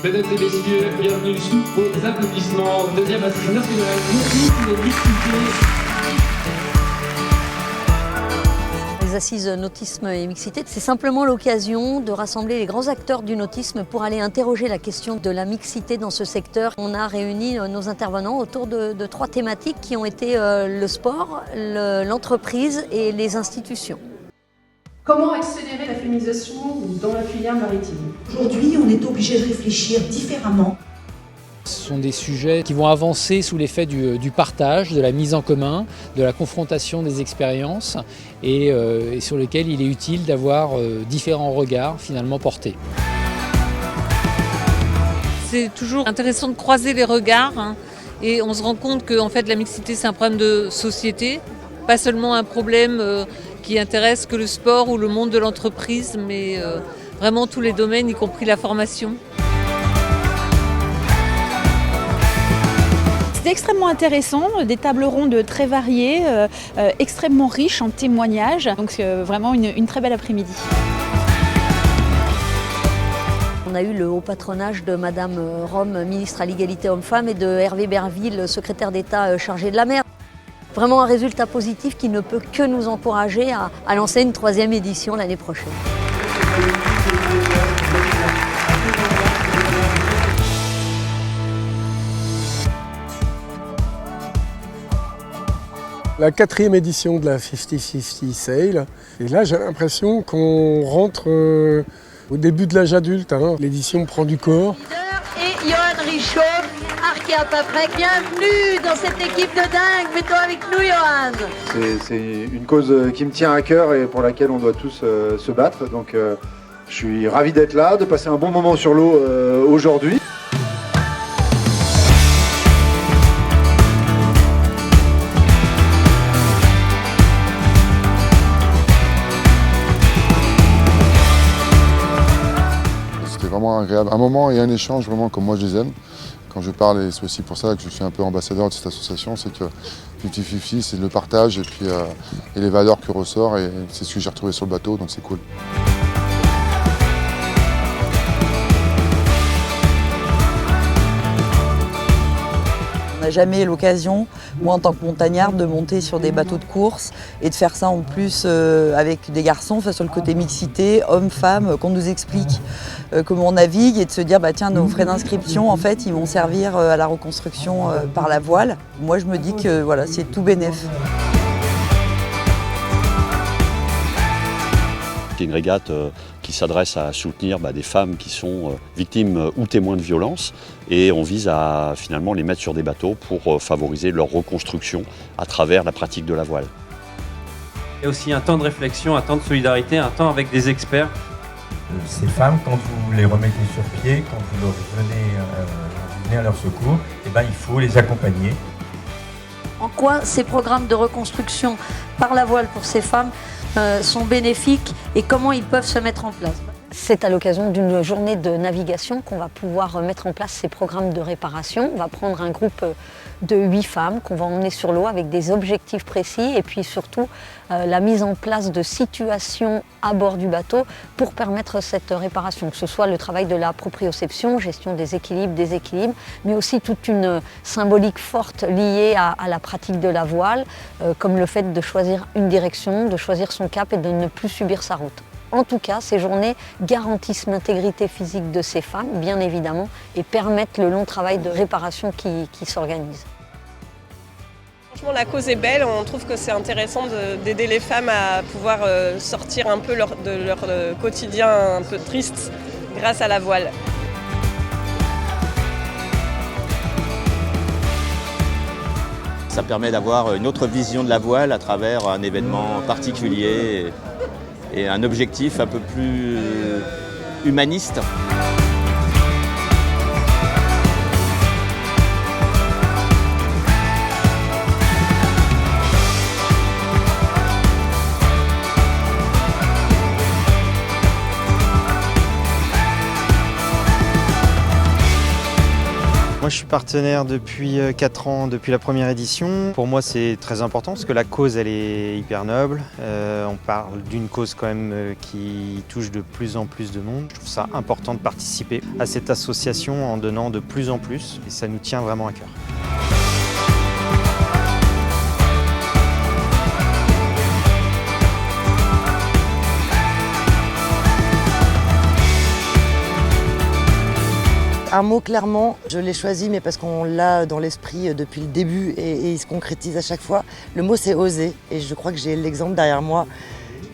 Mesdames et messieurs, bienvenue sous vos applaudissements. Deuxième assise nationale, nautisme mixité. Les assises nautisme et mixité, c'est simplement l'occasion de rassembler les grands acteurs du nautisme pour aller interroger la question de la mixité dans ce secteur. On a réuni nos intervenants autour de trois thématiques qui ont été le sport, l'entreprise et les institutions. Comment accélérer la féminisation dans la filière maritime? Aujourd'hui, on est obligé de réfléchir différemment. Ce sont des sujets qui vont avancer sous l'effet du partage, de la mise en commun, de la confrontation des expériences et sur lesquels il est utile d'avoir différents regards finalement portés. C'est toujours intéressant de croiser les regards et on se rend compte que en fait, la mixité c'est un problème de société, pas seulement un problème qui intéresse que le sport ou le monde de l'entreprise, mais vraiment tous les domaines, y compris la formation. C'était extrêmement intéressant, des tables rondes très variées, extrêmement riches en témoignages, donc vraiment une très belle après-midi. On a eu le haut patronage de Madame Rome, ministre à l'égalité homme-femme, et de Hervé Berville, secrétaire d'État chargé de la mer. Vraiment un résultat positif qui ne peut que nous encourager à lancer une 3e édition l'année prochaine. La 4e édition de la 50-50 Sail. Et là, j'ai l'impression qu'on rentre au début de l'âge adulte. L'édition prend du corps. Et Johan Richaud, arqué à peu près. Bienvenue dans cette équipe de dingue. Mets-toi avec nous, Johan. C'est une cause qui me tient à cœur et pour laquelle on doit tous se battre. Donc, je suis ravi d'être là, de passer un bon moment sur l'eau aujourd'hui. Vraiment agréable, un moment et un échange vraiment comme moi je les aime. Quand je parle, et c'est aussi pour ça que je suis un peu ambassadeur de cette association, c'est que 50-50 c'est le partage et puis et les valeurs que ressort et c'est ce que j'ai retrouvé sur le bateau, donc c'est cool. On n'a jamais l'occasion, moi en tant que montagnarde, de monter sur des bateaux de course et de faire ça en plus avec des garçons, enfin, sur le côté mixité, hommes-femmes, qu'on nous explique comment on navigue et de se dire bah, tiens, nos frais d'inscription en fait ils vont servir à la reconstruction par la voile. Moi je me dis que voilà, c'est tout bénef. C'est une régate qui s'adresse à soutenir des femmes qui sont victimes ou témoins de violences et on vise à finalement les mettre sur des bateaux pour favoriser leur reconstruction à travers la pratique de la voile. Il y a aussi un temps de réflexion, un temps de solidarité, un temps avec des experts. Ces femmes, quand vous les remettez sur pied, quand vous venez à leur secours, il faut les accompagner. En quoi ces programmes de reconstruction par la voile pour ces femmes sont bénéfiques et comment ils peuvent se mettre en place? C'est à l'occasion d'une journée de navigation qu'on va pouvoir mettre en place ces programmes de réparation. On va prendre un groupe de 8 femmes qu'on va emmener sur l'eau avec des objectifs précis et puis surtout la mise en place de situations à bord du bateau pour permettre cette réparation, que ce soit le travail de la proprioception, gestion des équilibres, déséquilibres, mais aussi toute une symbolique forte liée à la pratique de la voile, comme le fait de choisir une direction, de choisir son cap et de ne plus subir sa route. En tout cas, ces journées garantissent l'intégrité physique de ces femmes, bien évidemment, et permettent le long travail de réparation qui s'organise. Franchement, la cause est belle. On trouve que c'est intéressant d'aider les femmes à pouvoir sortir un peu de leur quotidien un peu triste grâce à la voile. Ça permet d'avoir une autre vision de la voile à travers un événement particulier et un objectif un peu plus humaniste. Moi je suis partenaire depuis 4 ans, depuis la première édition. Pour moi c'est très important parce que la cause elle est hyper noble. On parle d'une cause quand même qui touche de plus en plus de monde. Je trouve ça important de participer à cette association en donnant de plus en plus et ça nous tient vraiment à cœur. Un mot clairement, je l'ai choisi mais parce qu'on l'a dans l'esprit depuis le début et il se concrétise à chaque fois. Le mot c'est oser et je crois que j'ai l'exemple derrière moi,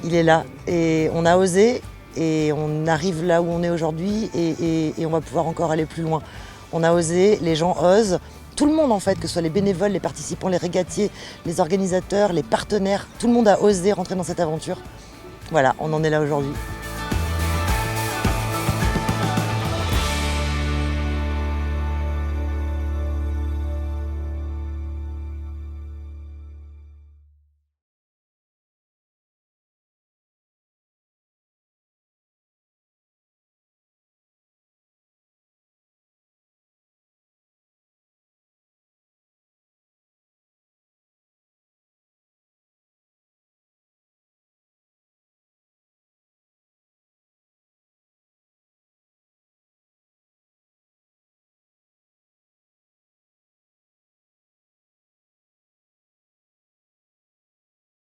il est là. Et on a osé et on arrive là où on est aujourd'hui et on va pouvoir encore aller plus loin. On a osé, les gens osent, tout le monde en fait, que ce soit les bénévoles, les participants, les régatiers, les organisateurs, les partenaires, tout le monde a osé rentrer dans cette aventure. Voilà, on en est là aujourd'hui.